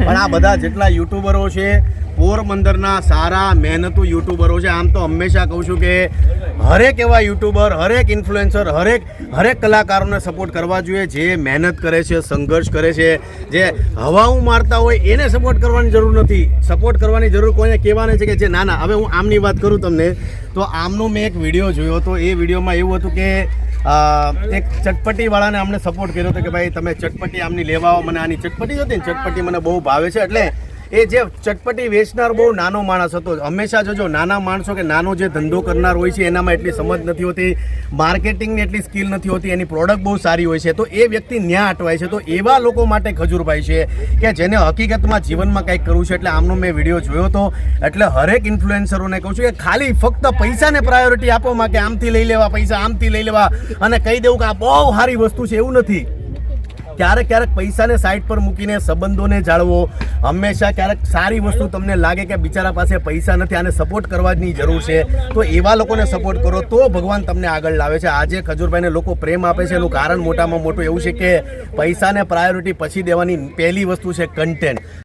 પણ આ બધા જેટલા યુટ્યુબરો છે પોરબંદરના સારા મહેનતુ યુટ્યુબરો છે. આમ તો હંમેશા કહું છું કે હરેક એવા યુટ્યુબર, હરેક ઇન્ફ્લુએન્સર, હરેક કલાકારોને સપોર્ટ કરવા જોઈએ જે મહેનત કરે છે, સંઘર્ષ કરે છે. જે હવાઉ મારતા હોય એને સપોર્ટ કરવાની જરૂર નથી. સપોર્ટ કરવાની જરૂર કોઈને કહેવાની છે કે જે નાના. હવે હું આમની વાત કરું તમને તો આમનો મેં એક વિડીયો જોયો હતો. એ વિડીયોમાં એવું હતું કે એક ચટપટીવાળાને અમને સપોર્ટ કર્યો હતો કે ભાઈ તમે ચટપટી આમની લેવા આવો, મને આની ચટપટી હતી ને ચટપટી મને બહુ ભાવે છે. એટલે એ જે ચટપટી વેચનાર બહુ નાનો માણસ હતો. હંમેશા જોજો નાના માણસો કે નાનો જે ધંધો કરનાર હોય છે એનામાં એટલી સમજ નથી હોતી, માર્કેટિંગની એટલી સ્કિલ નથી હોતી, એની પ્રોડક્ટ બહુ સારી હોય છે, તો એ વ્યક્તિ ન્યા અટવાય છે. તો એવા લોકો માટે ખજૂરભાઈ છે કે જેને હકીકતમાં જીવનમાં કંઈક કરવું છે. એટલે આમનો મેં વિડીયો જોયો હતો. એટલે હરેક ઇન્ફ્લુએન્સરોને કહું છું કે ખાલી ફક્ત પૈસાને પ્રાયોરિટી આપોમાં કે આમથી લઈ લેવા પૈસા, આમથી લઈ લેવા અને કહી દેવું કે આ બહુ સારી વસ્તુ છે, એવું નથી. ક્યારેક પૈસાને સાઈડ પર મૂકીને સંબંધોને જાળવો. હંમેશા ક્યારેક સારી વસ્તુ તમને લાગે કે બિચારા પાસે પૈસા નથી, આને સપોર્ટ કરવાની જરૂર છે, તો એવા લોકોને સપોર્ટ કરો તો ભગવાન તમને આગળ લાવે છે. આજે ખજૂરભાઈને લોકો પ્રેમ આપે છે એનું કારણ મોટામાં મોટું એવું છે કે પૈસાને પ્રાયોરિટી પછી દેવાની પહેલી વસ્તુ છે કન્ટેન્ટ.